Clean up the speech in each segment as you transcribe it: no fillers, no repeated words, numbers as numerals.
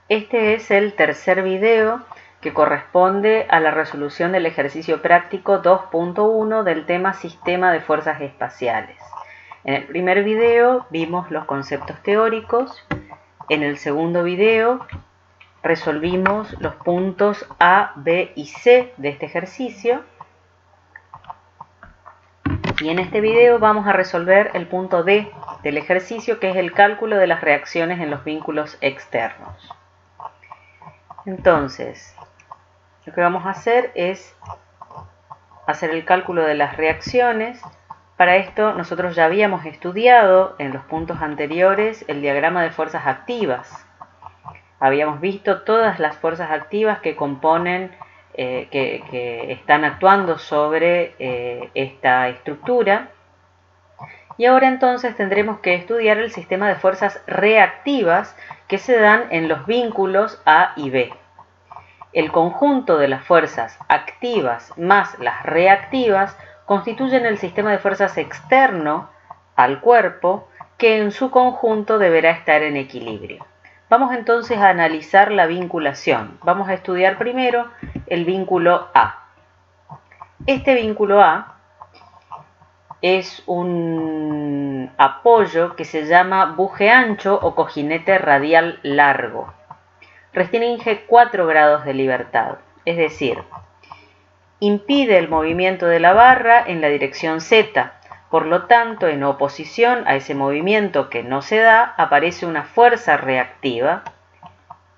Este es el tercer video que corresponde a la resolución del ejercicio práctico 2.1 del tema Sistema de Fuerzas Espaciales. En el primer video vimos los conceptos teóricos. En el segundo video resolvimos los puntos A, B y C de este ejercicio. Y en este video vamos a resolver el punto D del ejercicio, que es el cálculo de las reacciones en los vínculos externos. Entonces, lo que vamos a hacer es hacer el cálculo de las reacciones. Para esto nosotros ya habíamos estudiado en los puntos anteriores el diagrama de fuerzas activas. Habíamos visto todas las fuerzas activas que componen, que están actuando sobre esta estructura. Y ahora entonces tendremos que estudiar el sistema de fuerzas reactivas que se dan en los vínculos A y B. El conjunto de las fuerzas activas más las reactivas constituyen el sistema de fuerzas externo al cuerpo, que en su conjunto deberá estar en equilibrio. Vamos entonces a analizar la vinculación. Vamos a estudiar primero el vínculo A. Este vínculo A es un apoyo que se llama buje ancho o cojinete radial largo. Restringe 4 grados de libertad, es decir, impide el movimiento de la barra en la dirección Z. Por lo tanto, en oposición a ese movimiento que no se da, aparece una fuerza reactiva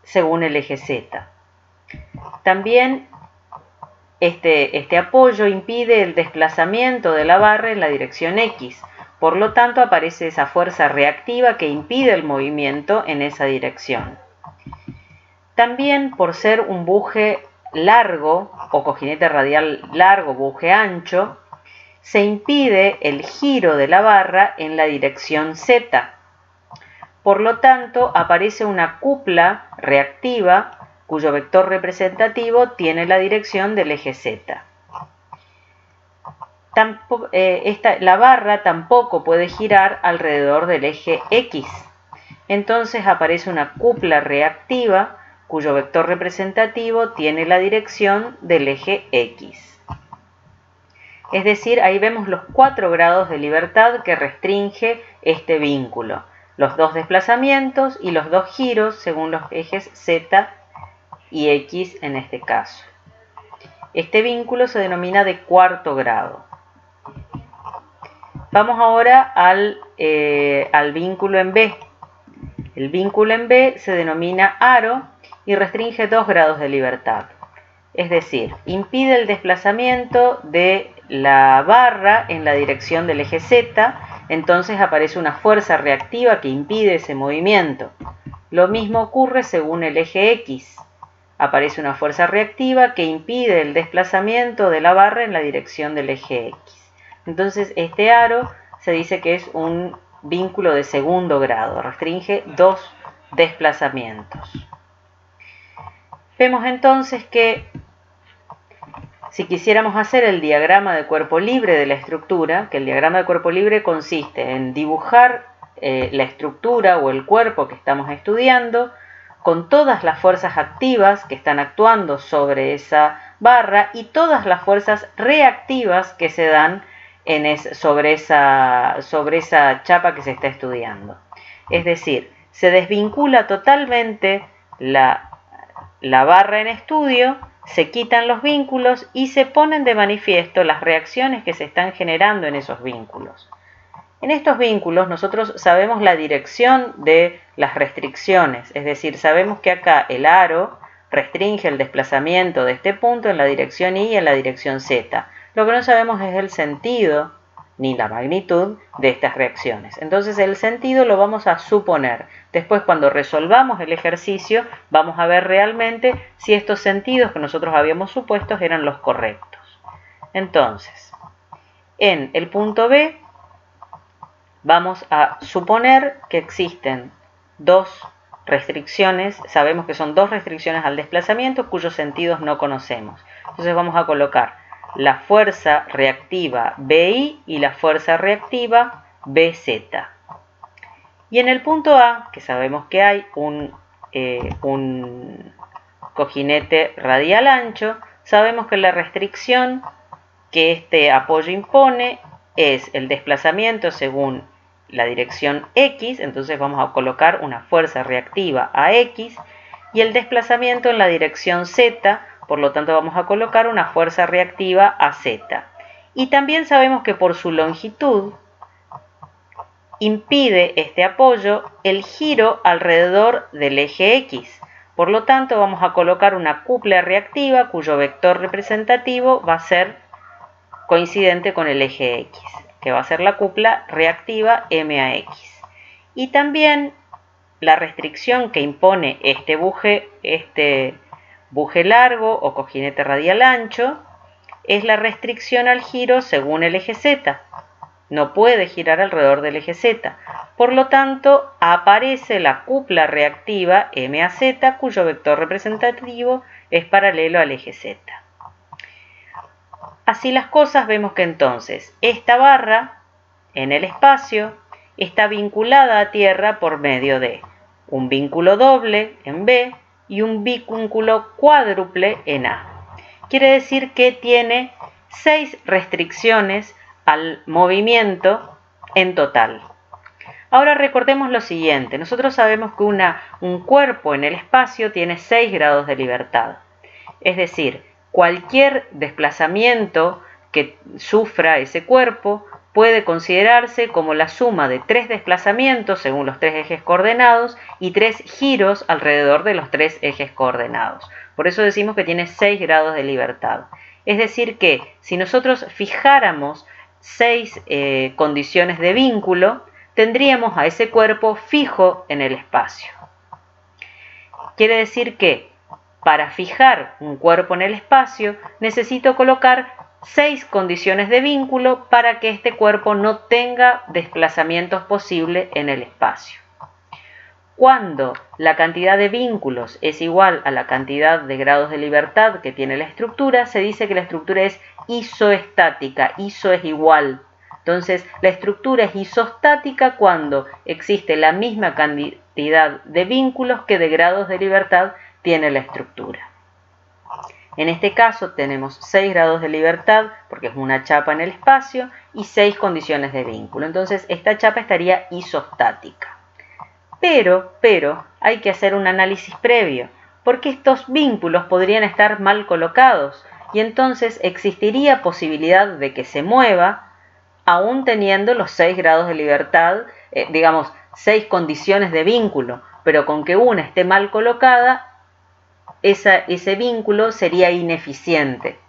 según el eje Z. También este apoyo impide el desplazamiento de la barra en la dirección X. Por lo tanto, aparece esa fuerza reactiva que impide el movimiento en esa dirección. También, por ser un buje largo o cojinete radial largo, buje ancho, se impide el giro de la barra en la dirección Z. Por lo tanto, aparece una cupla reactiva cuyo vector representativo tiene la dirección del eje Z. La barra tampoco puede girar alrededor del eje X. Entonces aparece una cupla reactiva cuyo vector representativo tiene la dirección del eje X. Es decir, ahí vemos los 4 grados de libertad que restringe este vínculo, los 2 desplazamientos y los 2 giros según los ejes Z y X en este caso. Este vínculo se denomina de cuarto grado. Vamos ahora al vínculo en B. El vínculo en B se denomina aro y restringe 2 grados de libertad. Es decir, impide el desplazamiento de la barra en la dirección del eje Z, entonces aparece una fuerza reactiva que impide ese movimiento. Lo mismo ocurre según el eje X. Aparece una fuerza reactiva que impide el desplazamiento de la barra en la dirección del eje X. Entonces, este aro se dice que es un vínculo de segundo grado, restringe 2 desplazamientos. Vemos entonces que si quisiéramos hacer el diagrama de cuerpo libre de la estructura, que el diagrama de cuerpo libre consiste en dibujar la estructura o el cuerpo que estamos estudiando, con todas las fuerzas activas que están actuando sobre esa barra y todas las fuerzas reactivas que se dan sobre esa chapa que se está estudiando. Es decir, se desvincula totalmente la barra en estudio, se quitan los vínculos y se ponen de manifiesto las reacciones que se están generando en esos vínculos. En estos vínculos nosotros sabemos la dirección de las restricciones, es decir, sabemos que acá el aro restringe el desplazamiento de este punto en la dirección Y y en la dirección Z. Lo que no sabemos es el sentido ni la magnitud de estas reacciones. Entonces el sentido lo vamos a suponer. Después, cuando resolvamos el ejercicio, vamos a ver realmente si estos sentidos que nosotros habíamos supuesto eran los correctos. Entonces, en el punto B, vamos a suponer que existen 2 restricciones, sabemos que son 2 restricciones al desplazamiento cuyos sentidos no conocemos. Entonces vamos a colocar la fuerza reactiva BI y la fuerza reactiva BZ. Y en el punto A, que sabemos que hay un un cojinete radial ancho, sabemos que la restricción que este apoyo impone es el desplazamiento según la dirección X, entonces vamos a colocar una fuerza reactiva a X, y el desplazamiento en la dirección Z, por lo tanto vamos a colocar una fuerza reactiva a Z. Y también sabemos que por su longitud impide este apoyo el giro alrededor del eje X. Por lo tanto, vamos a colocar una cupla reactiva cuyo vector representativo va a ser coincidente con el eje X, que va a ser la cupla reactiva MAX. Y también la restricción que impone este buje largo o cojinete radial ancho es la restricción al giro según el eje Z. No puede girar alrededor del eje Z. Por lo tanto, aparece la cupla reactiva MAZ, cuyo vector representativo es paralelo al eje Z. Así las cosas, vemos que entonces esta barra en el espacio está vinculada a tierra por medio de un vínculo doble en B y un vínculo cuádruple en A. Quiere decir que tiene 6 restricciones al movimiento en total. Ahora recordemos lo siguiente, nosotros sabemos que un cuerpo en el espacio tiene 6 grados de libertad, es decir, cualquier desplazamiento que sufra ese cuerpo puede considerarse como la suma de 3 desplazamientos según los 3 ejes coordenados y 3 giros alrededor de los 3 ejes coordenados. Por eso decimos que tiene 6 grados de libertad. Es decir que si nosotros fijáramos 6 condiciones de vínculo, tendríamos a ese cuerpo fijo en el espacio. Quiere decir que para fijar un cuerpo en el espacio necesito colocar 6 condiciones de vínculo para que este cuerpo no tenga desplazamientos posibles en el espacio. Cuando la cantidad de vínculos es igual a la cantidad de grados de libertad que tiene la estructura, se dice que la estructura es isoestática, iso es igual. Entonces, la estructura es isostática cuando existe la misma cantidad de vínculos que de grados de libertad tiene la estructura. En este caso tenemos 6 grados de libertad porque es una chapa en el espacio y 6 condiciones de vínculo. Entonces, esta chapa estaría isostática. Pero hay que hacer un análisis previo, porque estos vínculos podrían estar mal colocados y entonces existiría posibilidad de que se mueva aún teniendo los 6 grados de libertad, 6 condiciones de vínculo, pero con que una esté mal colocada, ese vínculo sería ineficiente.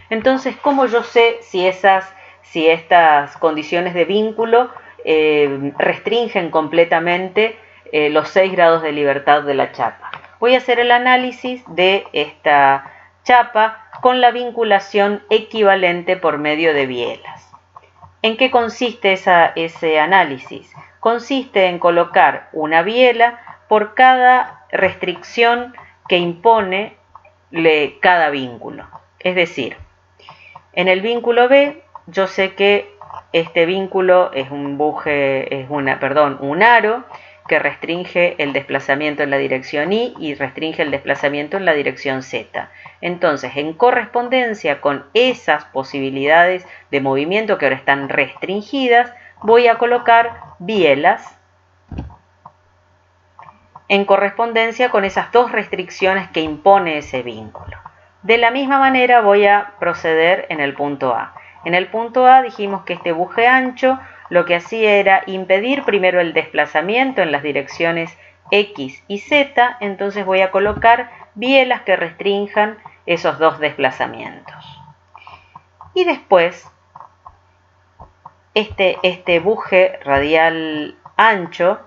Entonces, ¿cómo yo sé si estas condiciones de vínculo restringen completamente los 6 grados de libertad de la chapa? Voy a hacer el análisis de esta chapa con la vinculación equivalente por medio de bielas. ¿En qué consiste ese análisis? Consiste en colocar una biela por cada restricción que impone cada vínculo. Es decir, en el vínculo B yo sé que este vínculo es un aro que restringe el desplazamiento en la dirección Y y restringe el desplazamiento en la dirección Z. Entonces, en correspondencia con esas posibilidades de movimiento que ahora están restringidas, voy a colocar bielas en correspondencia con esas 2 restricciones que impone ese vínculo. De la misma manera voy a proceder en el punto A. En el punto A dijimos que este buje ancho lo que hacía era impedir primero el desplazamiento en las direcciones X y Z, entonces voy a colocar bielas que restrinjan esos 2 desplazamientos. Y después, este buje radial ancho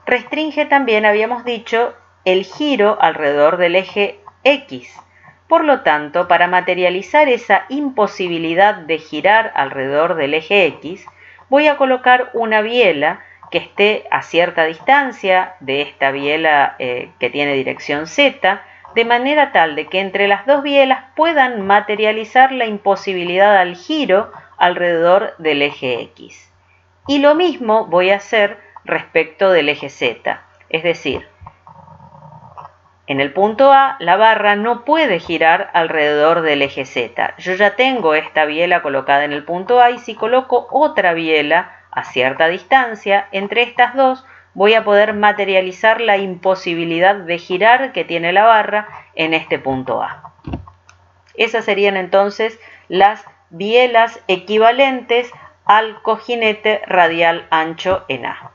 restringe también, habíamos dicho, el giro alrededor del eje X. Por lo tanto, para materializar esa imposibilidad de girar alrededor del eje X, voy a colocar una biela que esté a cierta distancia de esta biela que tiene dirección Z, de manera tal de que entre las 2 bielas puedan materializar la imposibilidad al giro alrededor del eje X. Y lo mismo voy a hacer respecto del eje Z, es decir, En el punto A, la barra no puede girar alrededor del eje Z. Yo ya tengo esta biela colocada en el punto A y si coloco otra biela a cierta distancia entre estas dos, voy a poder materializar la imposibilidad de girar que tiene la barra en este punto A. Esas serían entonces las bielas equivalentes al cojinete radial ancho en A.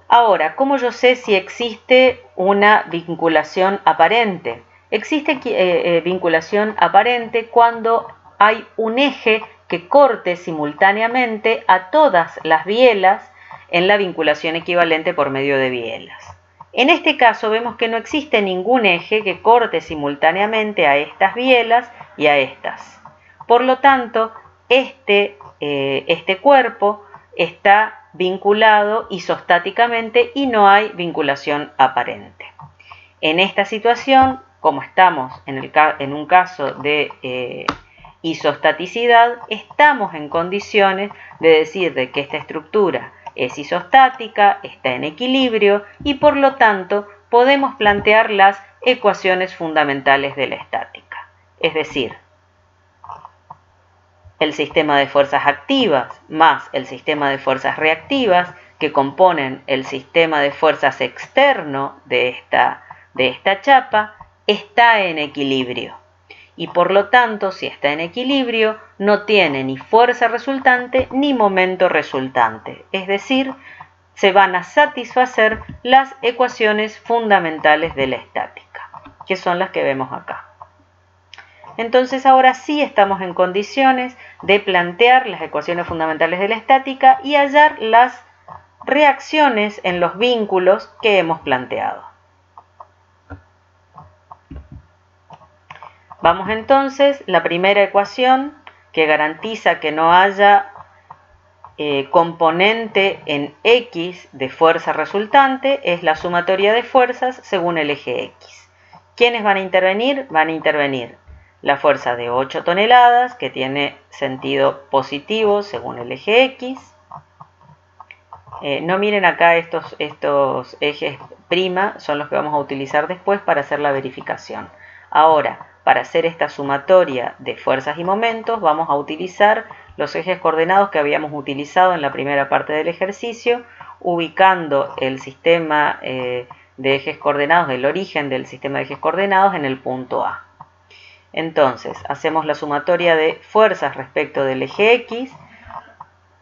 Ahora, ¿cómo yo sé si existe una vinculación aparente? Existe vinculación aparente cuando hay un eje que corte simultáneamente a todas las bielas en la vinculación equivalente por medio de bielas. En este caso vemos que no existe ningún eje que corte simultáneamente a estas bielas y a estas. Por lo tanto, este cuerpo está vinculado isostáticamente y no hay vinculación aparente. En esta situación, como estamos en un caso de isostaticidad, estamos en condiciones de decir de que esta estructura es isostática, está en equilibrio y por lo tanto podemos plantear las ecuaciones fundamentales de la estática. Es decir, el sistema de fuerzas activas más el sistema de fuerzas reactivas que componen el sistema de fuerzas externo de esta chapa está en equilibrio. Y por lo tanto, si está en equilibrio, no tiene ni fuerza resultante ni momento resultante. Es decir, se van a satisfacer las ecuaciones fundamentales de la estática, que son las que vemos acá. Entonces ahora sí estamos en condiciones de plantear las ecuaciones fundamentales de la estática y hallar las reacciones en los vínculos que hemos planteado. Vamos entonces, la primera ecuación que garantiza que no haya componente en X de fuerza resultante es la sumatoria de fuerzas según el eje X. ¿Quiénes van a intervenir? Van a intervenir la fuerza de 8 toneladas, que tiene sentido positivo según el eje X. No miren acá estos ejes prima, son los que vamos a utilizar después para hacer la verificación. Ahora, para hacer esta sumatoria de fuerzas y momentos, vamos a utilizar los ejes coordenados que habíamos utilizado en la primera parte del ejercicio, ubicando el sistema de ejes coordenados, el origen del sistema de ejes coordenados en el punto A. Entonces, hacemos la sumatoria de fuerzas respecto del eje X,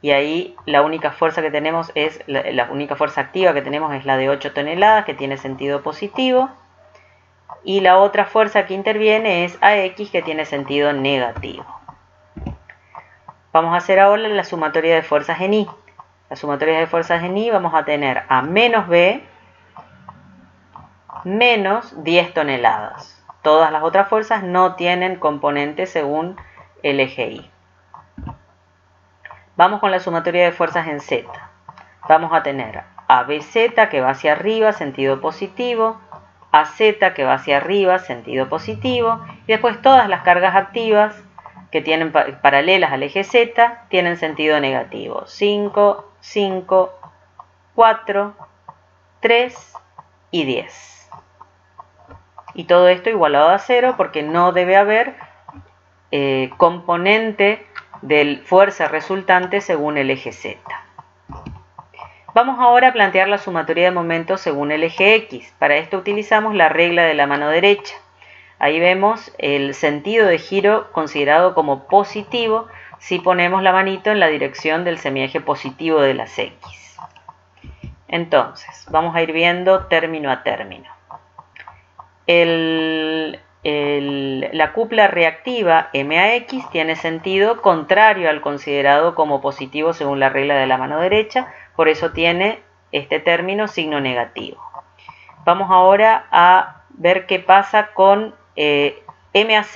y ahí la única fuerza que tenemos es, la única fuerza activa que tenemos es la de 8 toneladas, que tiene sentido positivo, y la otra fuerza que interviene es AX, que tiene sentido negativo. Vamos a hacer ahora la sumatoria de fuerzas en I. La sumatoria de fuerzas en I vamos a tener a menos B menos 10 toneladas. Todas las otras fuerzas no tienen componente según el eje Y. Vamos con la sumatoria de fuerzas en Z. Vamos a tener a BZ que va hacia arriba, sentido positivo, a Z que va hacia arriba, sentido positivo, y después todas las cargas activas que tienen paralelas al eje Z tienen sentido negativo. 5, 5, 4, 3 y 10. Y todo esto igualado a 0 porque no debe haber componente de fuerza resultante según el eje Z. Vamos ahora a plantear la sumatoria de momentos según el eje X. Para esto utilizamos la regla de la mano derecha. Ahí vemos el sentido de giro considerado como positivo si ponemos la manito en la dirección del semieje positivo de las X. Entonces, vamos a ir viendo término a término. La cupla reactiva MAX tiene sentido contrario al considerado como positivo según la regla de la mano derecha, por eso tiene este término signo negativo. Vamos ahora a ver qué pasa con MAZ,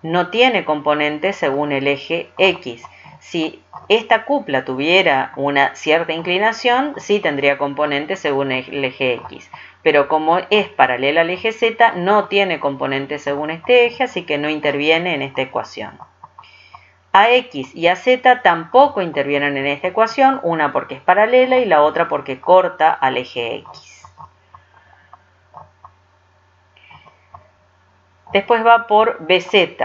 no tiene componente según el eje X. Si esta cupla tuviera una cierta inclinación, sí tendría componente según el eje X. Pero como es paralela al eje Z, no tiene componente según este eje, así que no interviene en esta ecuación. AX y AZ tampoco intervienen en esta ecuación, una porque es paralela y la otra porque corta al eje X. Después va por BZ.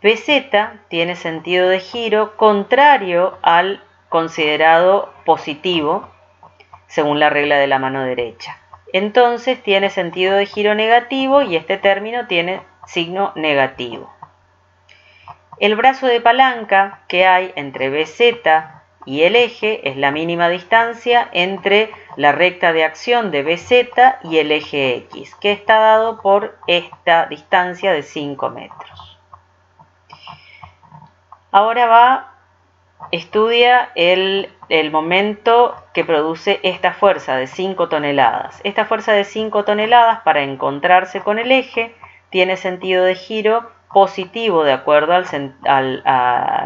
BZ tiene sentido de giro contrario al considerado positivo, según la regla de la mano derecha. Entonces tiene sentido de giro negativo y este término tiene signo negativo. El brazo de palanca que hay entre BZ y el eje es la mínima distancia entre la recta de acción de BZ y el eje X, que está dado por esta distancia de 5 metros. Ahora estudia el momento que produce esta fuerza de 5 toneladas. Esta fuerza de 5 toneladas, para encontrarse con el eje, tiene sentido de giro positivo de acuerdo a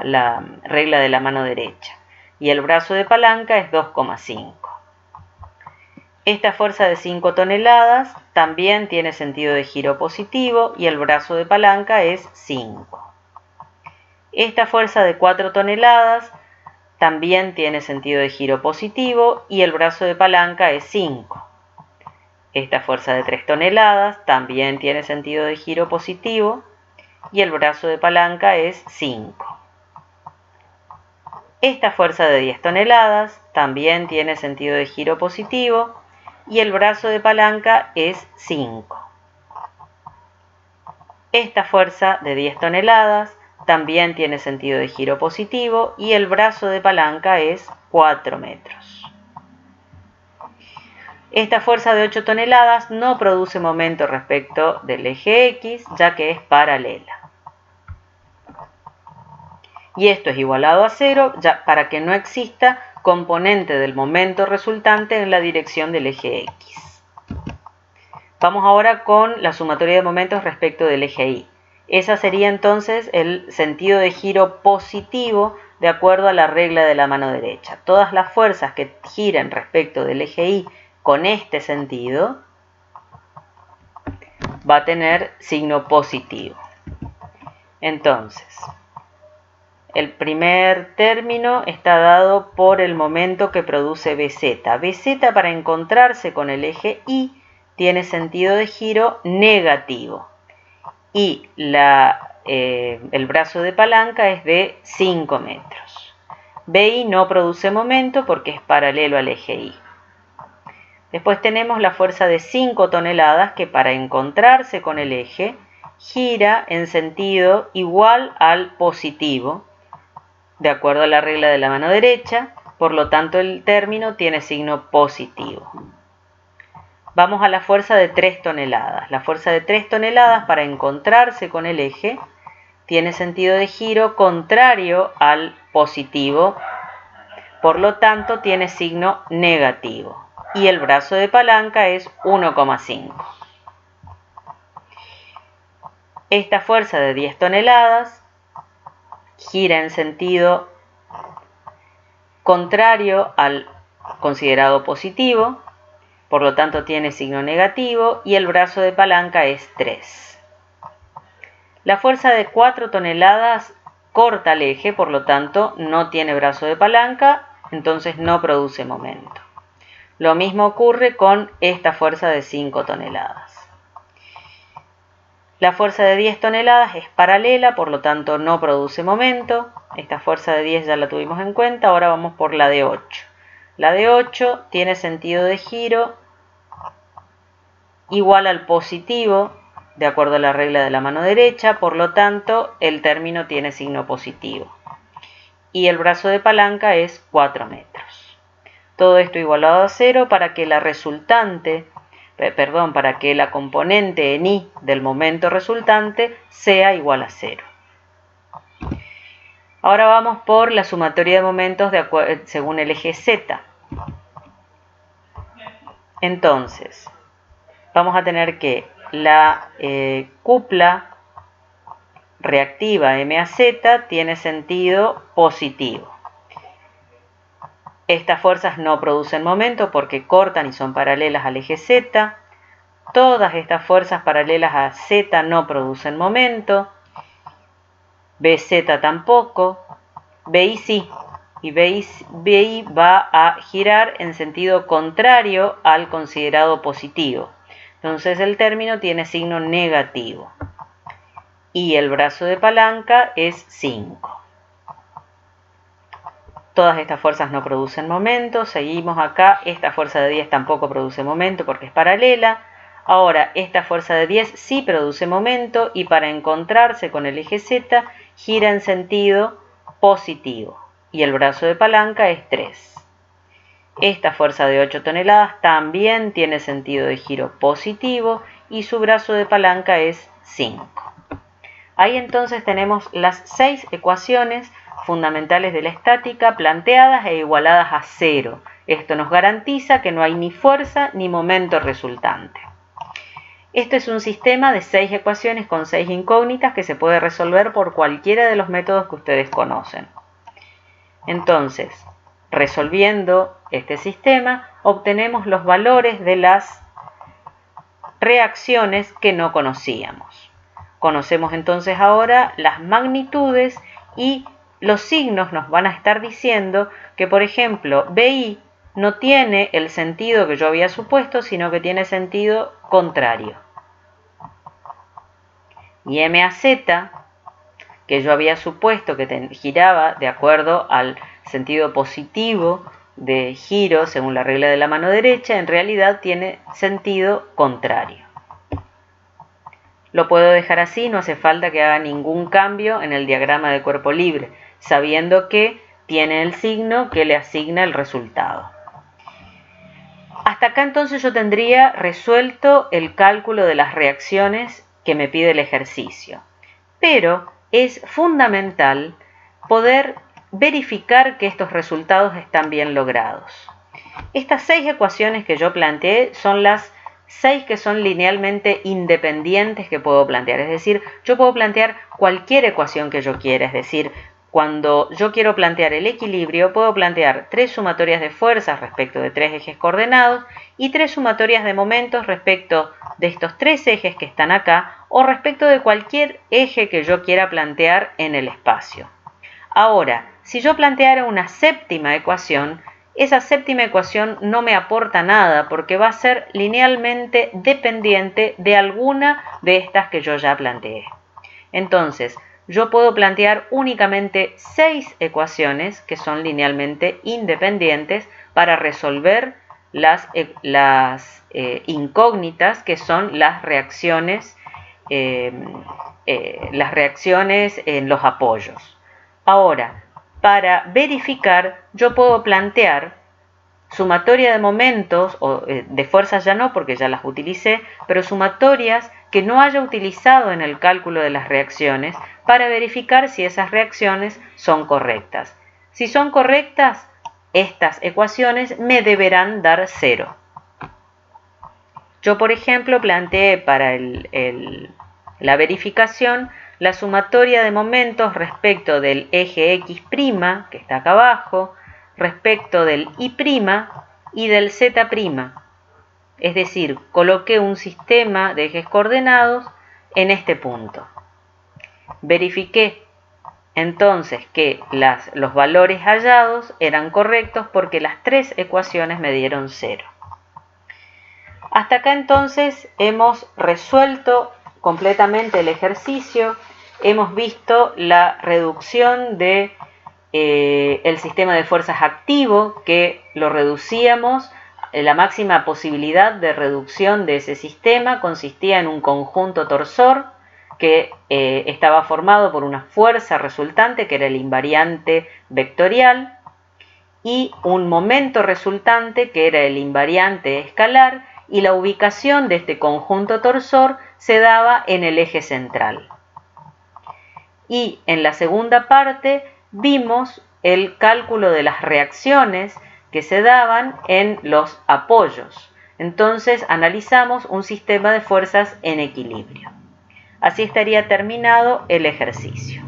la regla de la mano derecha. Y el brazo de palanca es 2,5. Esta fuerza de 5 toneladas también tiene sentido de giro positivo y el brazo de palanca es 5. Esta fuerza de 4 toneladas también tiene sentido de giro positivo y el brazo de palanca es 5. Esta fuerza de 3 toneladas también tiene sentido de giro positivo y el brazo de palanca es 5. Esta fuerza de 10 toneladas también tiene sentido de giro positivo y el brazo de palanca es 5. Esta fuerza de 10 toneladas también tiene sentido de giro positivo y el brazo de palanca es 4 metros. Esta fuerza de 8 toneladas no produce momento respecto del eje X, ya que es paralela. Y esto es igualado a 0 ya para que no exista componente del momento resultante en la dirección del eje X. Vamos ahora con la sumatoria de momentos respecto del eje Y. Esa sería entonces el sentido de giro positivo de acuerdo a la regla de la mano derecha. Todas las fuerzas que giren respecto del eje Y con este sentido va a tener signo positivo. Entonces, el primer término está dado por el momento que produce BZ. BZ, para encontrarse con el eje Y, tiene sentido de giro negativo. Y el brazo de palanca es de 5 metros. BI no produce momento porque es paralelo al eje Y. Después tenemos la fuerza de 5 toneladas que, para encontrarse con el eje, gira en sentido igual al positivo, de acuerdo a la regla de la mano derecha, por lo tanto el término tiene signo positivo. Vamos a la fuerza de 3 toneladas. La fuerza de 3 toneladas, para encontrarse con el eje, tiene sentido de giro contrario al positivo, por lo tanto tiene signo negativo. Y el brazo de palanca es 1,5. Esta fuerza de 10 toneladas gira en sentido contrario al considerado positivo, por lo tanto tiene signo negativo y el brazo de palanca es 3. La fuerza de 4 toneladas corta el eje, por lo tanto no tiene brazo de palanca, entonces no produce momento. Lo mismo ocurre con esta fuerza de 5 toneladas. La fuerza de 10 toneladas es paralela, por lo tanto no produce momento. Esta fuerza de 10 ya la tuvimos en cuenta, ahora vamos por la de 8. La de 8 tiene sentido de giro igual al positivo, de acuerdo a la regla de la mano derecha, por lo tanto el término tiene signo positivo. Y el brazo de palanca es 4 metros. Todo esto igualado a 0 para que para que la componente en Y del momento resultante sea igual a 0. Ahora vamos por la sumatoria de momentos según el eje Z. Entonces, vamos a tener que la cupla reactiva MAZ tiene sentido positivo. Estas fuerzas no producen momento porque cortan y son paralelas al eje Z. Todas estas fuerzas paralelas a Z no producen momento. BZ tampoco. BI sí. Y BI va a girar en sentido contrario al considerado positivo. Entonces el término tiene signo negativo. y el brazo de palanca es 5. Todas estas fuerzas no producen momento. Seguimos acá. Esta fuerza de 10 tampoco produce momento porque es paralela. Ahora, esta fuerza de 10 sí produce momento y para encontrarse con el eje Z gira en sentido positivo. Y el brazo de palanca es 3. Esta fuerza de 8 toneladas también tiene sentido de giro positivo y su brazo de palanca es 5. Ahí entonces tenemos las 6 ecuaciones fundamentales de la estática planteadas e igualadas a 0. Esto nos garantiza que no hay ni fuerza ni momento resultante. Este es un sistema de 6 ecuaciones con 6 incógnitas que se puede resolver por cualquiera de los métodos que ustedes conocen. Entonces, resolviendo este sistema, obtenemos los valores de las reacciones que no conocíamos. Conocemos entonces ahora las magnitudes y los signos nos van a estar diciendo que, por ejemplo, BI no tiene el sentido que yo había supuesto, sino que tiene sentido contrario. Y MAZ, que yo había supuesto que giraba de acuerdo al sentido positivo de giro según la regla de la mano derecha, en realidad tiene sentido contrario. Lo puedo dejar así, no hace falta que haga ningún cambio en el diagrama de cuerpo libre, sabiendo que tiene el signo que le asigna el resultado. Hasta acá entonces yo tendría resuelto el cálculo de las reacciones que me pide el ejercicio. Pero es fundamental poder verificar que estos resultados están bien logrados. Estas 6 ecuaciones que yo planteé son las 6 que son linealmente independientes que puedo plantear. Es decir, yo puedo plantear cualquier ecuación que yo quiera. Es decir, cuando yo quiero plantear el equilibrio, puedo plantear 3 sumatorias de fuerzas respecto de 3 ejes coordenados y 3 sumatorias de momentos respecto de estos 3 ejes que están acá o respecto de cualquier eje que yo quiera plantear en el espacio. Ahora, si yo planteara una séptima ecuación, esa séptima ecuación no me aporta nada porque va a ser linealmente dependiente de alguna de estas que yo ya planteé. Entonces, yo puedo plantear únicamente 6 ecuaciones que son linealmente independientes para resolver las incógnitas que son las reacciones en los apoyos. Ahora, para verificar, yo puedo plantear sumatoria de momentos, o de fuerzas ya no, porque ya las utilicé, pero sumatorias que no haya utilizado en el cálculo de las reacciones para verificar si esas reacciones son correctas. Si son correctas, estas ecuaciones me deberán dar 0. Yo, por ejemplo, planteé para la verificación la sumatoria de momentos respecto del eje X', que está acá abajo, respecto del Y' y del Z'. Es decir, coloqué un sistema de ejes coordenados en este punto. Verifiqué entonces que los valores hallados eran correctos porque las 3 ecuaciones me dieron 0. Hasta acá entonces hemos resuelto completamente el ejercicio. Hemos visto la reducción de el sistema de fuerzas activo, que lo reducíamos. La máxima posibilidad de reducción de ese sistema consistía en un conjunto torsor que estaba formado por una fuerza resultante, que era el invariante vectorial, y un momento resultante, que era el invariante escalar, y la ubicación de este conjunto torsor se daba en el eje central. Y en la segunda parte vimos el cálculo de las reacciones que se daban en los apoyos. Entonces analizamos un sistema de fuerzas en equilibrio. Así estaría terminado el ejercicio.